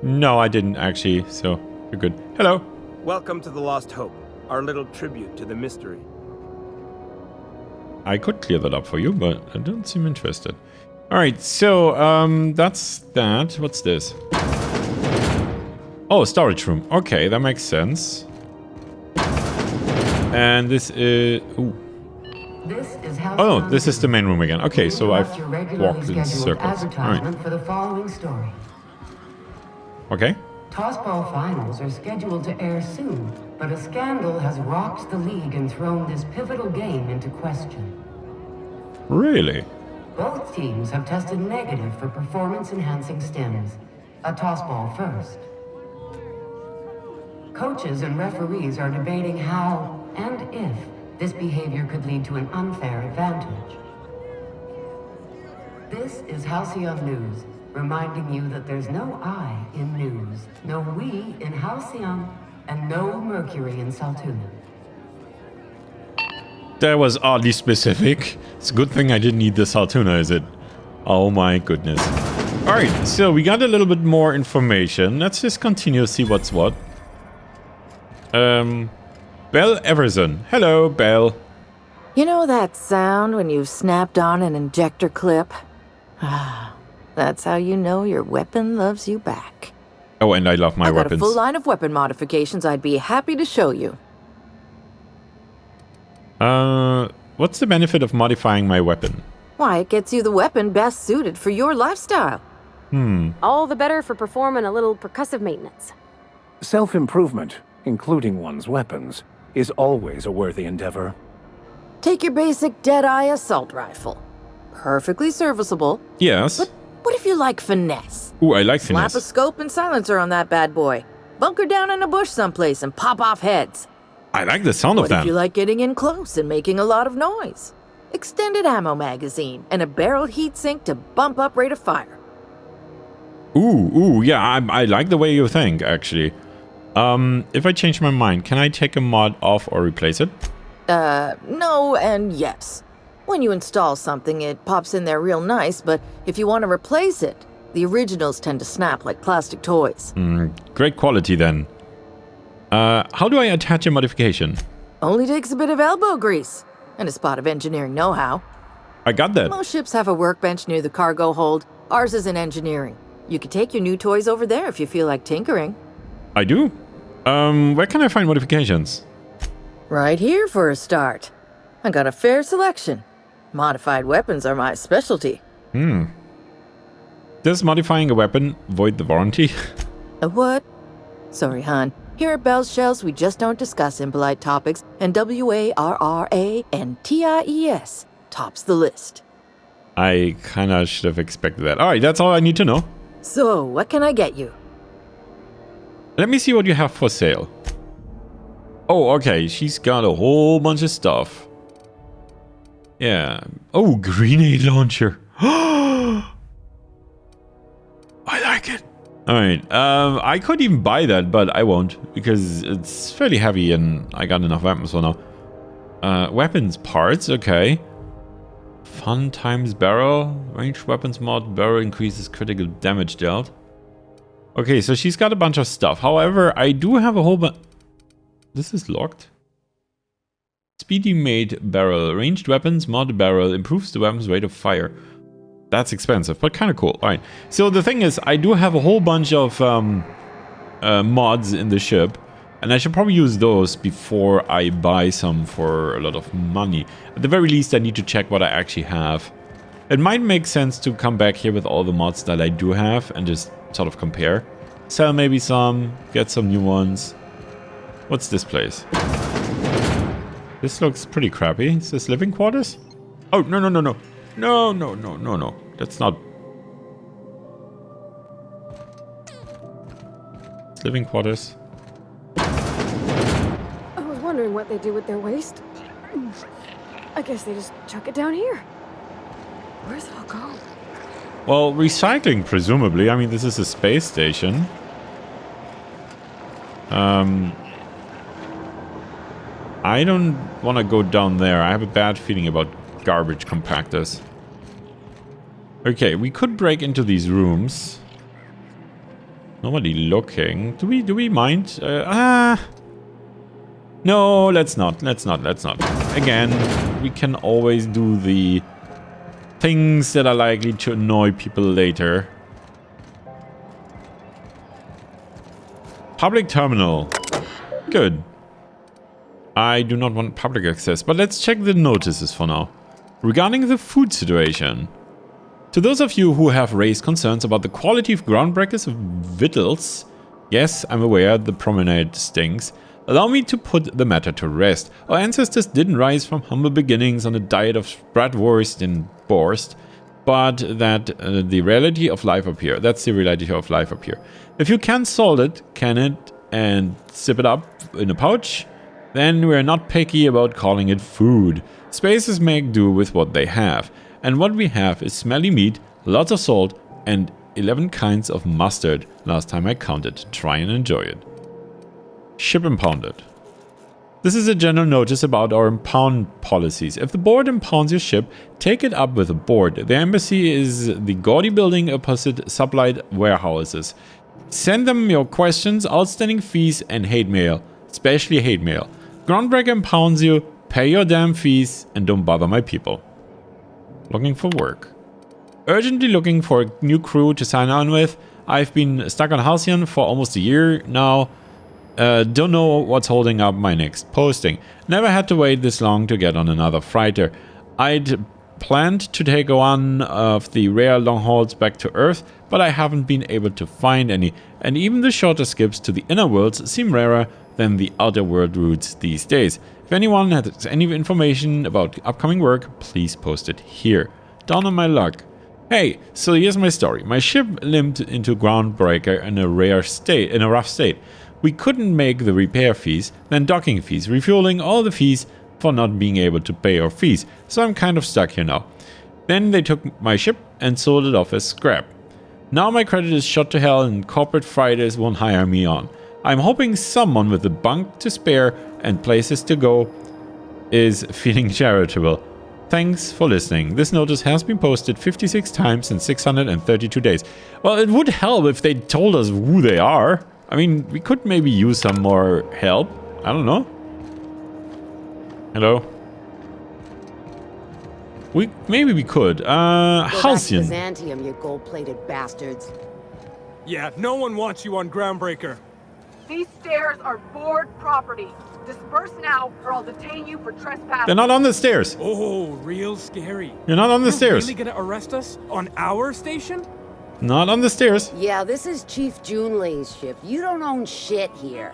No, I didn't actually. So you're good. Hello. Welcome to the Lost Hope, our little tribute to the mystery. I could clear that up for you, but I don't seem interested. All right, so that's that. What's this? Oh, storage room. Okay, that makes sense. And this is... Ooh. This is how Oh, no, this is the main room again. Okay, so I've walked in circles. Advertisement Alright. for the following story. Okay. Tossball finals are scheduled to air soon, but a scandal has rocked the league and thrown this pivotal game into question. Really? Both teams have tested negative for performance-enhancing stims. A tossball first. Coaches and referees are debating how and if this behavior could lead to an unfair advantage. This is Halcyon News, reminding you that there's no I in news, no we in Halcyon, and no Mercury in Saltuna. That was oddly specific. It's a good thing I didn't need this Saltuna, is it? Oh my goodness. Alright, so we got a little bit more information. Let's just continue to see what's what. Belle Everson. Hello, Belle. You know that sound when you've snapped on an injector clip? Ah, that's how you know your weapon loves you back. Oh, and I love my I've got weapons. a full line of weapon modifications I'd be happy to show you. What's the benefit of modifying my weapon? Why, it gets you the weapon best suited for your lifestyle. All the better for performing a little percussive maintenance. Self-improvement, including one's weapons, is always a worthy endeavor. Take your basic Deadeye assault rifle. Perfectly serviceable. Yes. But what if you like finesse? Ooh, I like Slap finesse. a scope and silencer on that bad boy. Bunker down in a bush someplace and pop off heads. I like the sound of What that. if you like getting in close and making a lot of noise? Extended ammo magazine and a barrel heatsink to bump up rate of fire. Ooh, yeah, I like the way you think, actually. If I change my mind, can I take a mod off or replace it? No and yes. When you install something, it pops in there real nice, but if you want to replace it, the originals tend to snap like plastic toys. Great quality then. How do I attach a modification? Only takes a bit of elbow grease and a spot of engineering know-how. I got that. Most ships have a workbench near the cargo hold. Ours is in engineering. You could take your new toys over there if you feel like tinkering. I do. Where can I find modifications? Right here for a start. I got a fair selection. Modified weapons are my specialty. Does modifying a weapon void the warranty? A what? Sorry, hon. Here at Bell's Shells, we just don't discuss impolite topics, and WARRANTIES tops the list. I kinda should have expected that. Alright, that's all I need to know. So, what can I get you? Let me see what you have for sale. Oh, okay, she's got a whole bunch of stuff. Yeah. Oh, grenade launcher. I like it. Alright, I could even buy that, but I won't, because it's fairly heavy and I got enough weapons for now. Weapons parts, okay. Fun times barrel. Ranged weapons mod. Barrel increases critical damage dealt. Okay, so she's got a bunch of stuff. However, I do have a whole bunch... This is locked. Speedy made barrel. Ranged weapons mod barrel. Improves the weapon's rate of fire. That's expensive, but kind of cool. Alright, so the thing is, I do have a whole bunch of mods in the ship. And I should probably use those before I buy some for a lot of money. At the very least, I need to check what I actually have. It might make sense to come back here with all the mods that I do have and just sort of compare. Sell maybe some, get some new ones. What's this place? This looks pretty crappy. Is this living quarters? Oh, no. No. That's not... It's living quarters. I was wondering what they do with their waste. I guess they just chuck it down here. Where's it all go? Well, recycling, presumably. I mean, this is a space station. I don't want to go down there. I have a bad feeling about garbage compactors. Okay, we could break into these rooms. Nobody looking. Do we mind? No, let's not. Again, we can always do the things that are likely to annoy people later. Public terminal. Good. I do not want public access, but let's check the notices for now. Regarding the food situation. To those of you who have raised concerns about the quality of Groundbreaker's victuals, yes, I'm aware the promenade stinks, allow me to put the matter to rest. Our ancestors didn't rise from humble beginnings on a diet of bratwurst and borst, but that the reality of life up here. That's the reality of life up here. If you can salt it, can it, and sip it up in a pouch, then we're not picky about calling it food. Spaces make do with what they have. And what we have is smelly meat, lots of salt, and 11 kinds of mustard, last time I counted. Try and enjoy it. Ship impounded. This is a general notice about our impound policies. If the board impounds your ship, take it up with the board. The embassy is the gaudy building opposite supplied warehouses. Send them your questions, outstanding fees, and hate mail. Especially hate mail. Groundbreaker impounds you, pay your damn fees, and don't bother my people. Looking for work. Urgently looking for a new crew to sign on with. I've been stuck on Halcyon for almost a year now. Don't know what's holding up my next posting. Never had to wait this long to get on another freighter. I'd planned to take one of the rare long hauls back to Earth, but I haven't been able to find any, and even the shorter skips to the inner worlds seem rarer than the outer world routes these days. If anyone has any information about upcoming work, please post it here. Down on my luck. Hey, so here's my story. My ship limped into Groundbreaker in a rough state. We couldn't make the repair fees, then docking fees, refueling, all the fees for not being able to pay our fees, so I'm kind of stuck here now. Then they took my ship and sold it off as scrap. Now my credit is shot to hell and corporate freighters won't hire me on. I'm hoping someone with a bunk to spare and places to go is feeling charitable. Thanks for listening. This notice has been posted 56 times in 632 days. Well, it would help if they told us who they are. I mean, we could maybe use some more help. I don't know. Hello? Maybe we could. Halcyon. Byzantium, you gold-plated bastards. Yeah, no one wants you on Groundbreaker. These stairs are board property. Disperse now, or I'll detain you for trespassing. They're not on the stairs. Oh, real scary. You're not on the stairs. Really gonna arrest us on our station? Not on the stairs. Yeah, this is Chief Junlei's ship. You don't own shit here.